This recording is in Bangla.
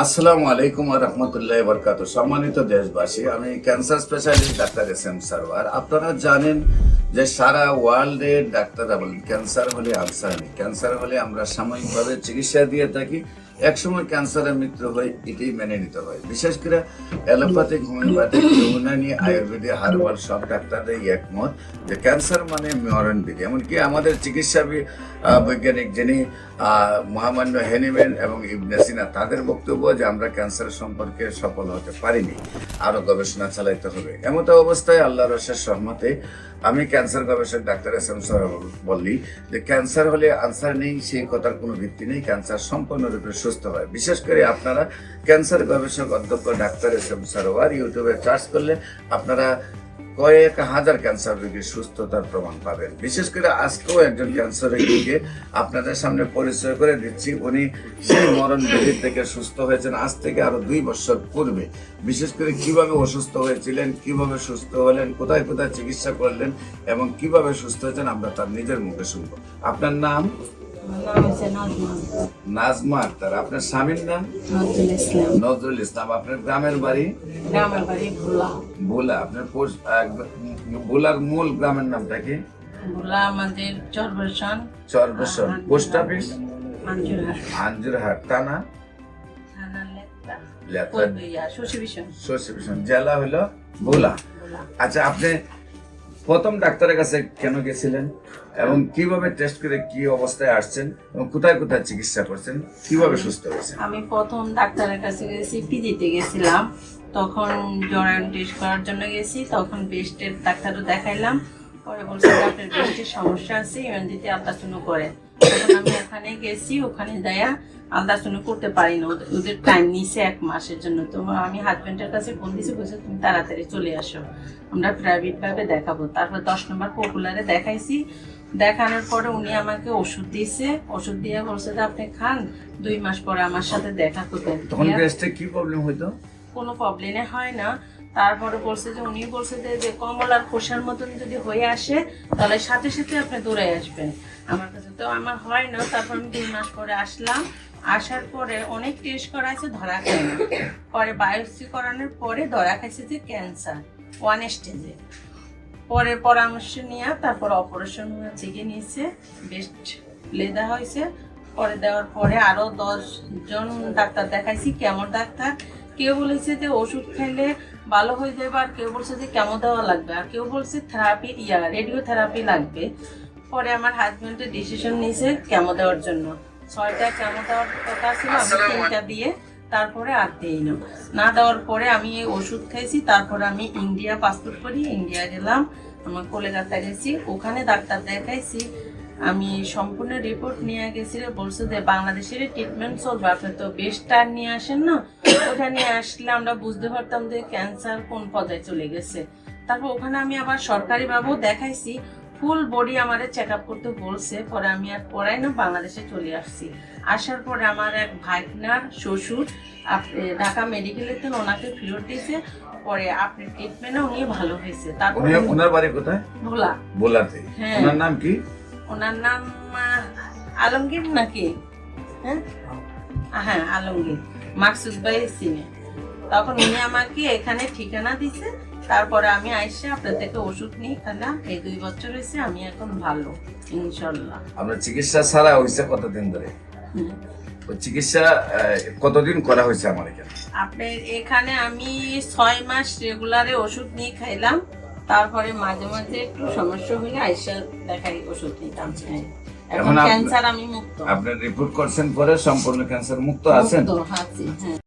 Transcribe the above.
আসসালামু আলাইকুম ওয়া রাহমাতুল্লাহি ওয়া বারাকাতুহু। সম্মানিত দেশবাসী, আমি cancer specialist doctor SM. Sarwar. আপনারা জানেন যে সারা ওয়ার্ল্ডে ডাক্তাররা বলেন ক্যান্সার হলে আনসার নেই। ক্যান্সার হলে আমরা সাময়িকভাবে চিকিৎসা দিয়ে থাকি, একসময় ক্যান্সারের মৃত্যু হয়, এটাই মেনে নিতে হয়। বিশেষ করে allopathic, homeopathic, Unani, Ayurvedic, herbal সব ডাক্তাররাই একমত যে ক্যান্সার মানে মরণবিধি। এমনকি আমাদের চিকিৎসা বৈজ্ঞানিক যিনি মহামান্য হেনিম্যান এবং ইবনে সিনা, তাদের বক্তব্য যে আমরা ক্যান্সার সম্পর্কে সফল হতে পারিনি, আরো গবেষণা চালাইতে হবে। এমত অবস্থায় আল্লাহর অশেষ রহমতে আমি ক্যান্সার গবেষক ডাক্তার এস.এম. সারওয়ার বললি যে ক্যান্সার হলে আনসার নেই, সেই কথার কোনো ভিত্তি নেই। ক্যান্সার সম্পূর্ণরূপে সুস্থ হয়। বিশেষ করে আপনারা ক্যান্সার গবেষক অধ্যক্ষ ডাক্তার এস.এম. সারওয়ার ইউটিউবে সার্চ করলে আপনারা কয়েক হাজার ক্যান্সার রোগীর সুস্থতার প্রমাণ পাবেন। বিশেষ করে আজকেও একজন ক্যান্সার রোগীকে আপনাদের সামনে পরিচয় করে দিচ্ছি। উনি সেই মরণ ব্যাধি থেকে সুস্থ হয়েছেন আজ থেকে আরো 2 বছর পূর্বে। বিশেষ করে কিভাবে অসুস্থ হয়েছিলেন, কিভাবে সুস্থ হলেন, কোথায় কোথায় চিকিৎসা করলেন এবং কিভাবে সুস্থ হয়েছেন আমরা তার নিজের মুখে শুনবো। আপনার নাম? নাজমা আক্তার। আপনার স্বামীর নাম? নজরুল ইসলাম। আপনার গ্রামের বাড়ি? ভোলা। আপনার ভোলার মূল গ্রামের নামটা কি? চরবেশন। Post office? আঞ্জুরহাট। থানা? শশীভূষণ। জেলা হলো ভোলা। আচ্ছা, আপনি প্রথম ডাক্তারের কাছে কেন গেছিলেন এবং কিভাবে টেস্ট করে কি অবস্থায় আসছেন এবং কোথায় কোথায় চিকিৎসা করছেন, কিভাবে সুস্থ হয়েছেন? আমি প্রথম ডাক্তারের কাছে গেছি, পিজিতে গেছিলাম। তখন জরায়ু টেস্ট করার জন্য গেছি। তখন ব্রেস্টের ডাক্তারও দেখাইলাম। পরে বলছে যে আপনার ব্রেস্টের সমস্যা আছে, ইউএনজিতে আলট্রাসাউন্ড করে। তখন আমি ওখানে গেছি, ওখানে যাইয়া আলট্রাসাউন্ড করতে পারি না, ওদের টাইম নিয়েছে 1 মাসের জন্য। তো আমি হাজবেন্ডের কাছে ফোন দিয়েছি, বলছে তুমি তাড়াতাড়ি চলে আসো, আমরা প্রাইভেট ভাবে দেখাবো। তারপর 10 নম্বর পপুলারে দেখাইছি। দেখানোর পরে উনি আমাকে ওষুধ দিয়েছে। ওষুধ দিয়ে বলছে যে আপনি খান, 2 মাস পরে আমার সাথে দেখা করবেন। তখন ব্রেস্টে কি প্রবলেম হইতো? কোনো প্রবলেমে হয় না। তারপরে বলছে যে উনি বলছে যে কমলার খোসার মতন যদি হয়ে আসে তাহলে সাথে সাথে আপনি দৌড়ে আসবেন আমার কাছে। তো আমার হয় না। তারপর আমি 2 মাস পরে আসলাম। আসার পরে অনেক টেস্ট করাইছে, ধরা খায় না। পরে বায়োপসি করানোর পরে ধরা খাইছে যে ক্যান্সার 1 স্টেজে। পরে পরামর্শ নিয়ে তারপর অপারেশন চিকে নিয়েছে, বেস্ট লেদা হয়েছে। পরে দেওয়ার পরে আরো 10 জন ডাক্তার দেখাইছি, কেমন ডাক্তার। কেউ বলেছে যে ওষুধ খাইলে ভালো হয়ে যাবে, আর কেউ বলছে যে কেমো দেওয়া লাগবে, আর কেউ বলছে থেরাপি রেডিওথেরাপি লাগবে। পরে আমার হাজবেন্ডের ডিসিশন নিয়েছে কেমো দেওয়ার জন্য। 6টা কেমো দেওয়ার কথা ছিল, আমি 3টা দিয়ে তারপরে আর দিই না দেওয়ার পরে আমি এই ওষুধ খাইছি। তারপরে আমি ইন্ডিয়া পাসপোর্ট করি, ইন্ডিয়া গেলাম, আমার কলকাতা গেছি, ওখানে ডাক্তার দেখাইছি। আমি সম্পূর্ণ রিপোর্ট নিয়ে গেছি। বলছে যে বাংলাদেশের ট্রিটমেন্ট চলবে, আপনি তো বেস্টটা নিয়ে আসেন না। ওটা নিয়ে আসলে আমরা বুঝতে পারতাম যে ক্যান্সার কোন পর্যায়ে চলে গেছে। তারপর ওখানে আমি আবার সরকারিভাবেও দেখাইছি, ফুল বডি আমারে চেক আপ করতে বলছে। পরে আমি আর পড়াই না, বাংলাদেশে চলে আসছি। আসার পরে আমার এক ভাইনার শ্বশুর ঢাকা মেডিকেলে থেকে ওনাকে ফেরত দিয়েছে। পরে আপনার ট্রিটমেন্টে উনি ভালো হয়েছে। তারপরে ওনার বাড়ি কোথায়? ভোলা। ভোলাতে। হ্যাঁ। ওনার নাম কি? ওনার নাম আলমগীর নাকি? হ্যাঁ আলমগীর, মাকসুদ ভাই চিনে। তখন উনি আমাকে এখানে ঠিকানা দিছে। তারপরে আমি আইসা আপনার থেকে ওষুধ নিয়ে খেলাম। এই 2 বছর হয়েছে, আমি এখন ভালো ইনশাল্লাহ। আপনার চিকিৎসা ছাড়া হয়েছে কতদিন ধরে? ওই চিকিৎসা কতদিন করা হয়েছে আমার এখানে? আপনার এখানে আমি 6 মাস রেগুলারে ওষুধ নিয়ে খাইলাম। তারপরে মাঝে মাঝে একটু সমস্যা হলে আইসা দেখাই ওষুধ নিতাম। এখন ক্যান্সার আমি মুক্ত। আপনার রিপোর্ট করছেন পরে সম্পূর্ণ ক্যান্সার মুক্ত আছেন? হ্যাঁ।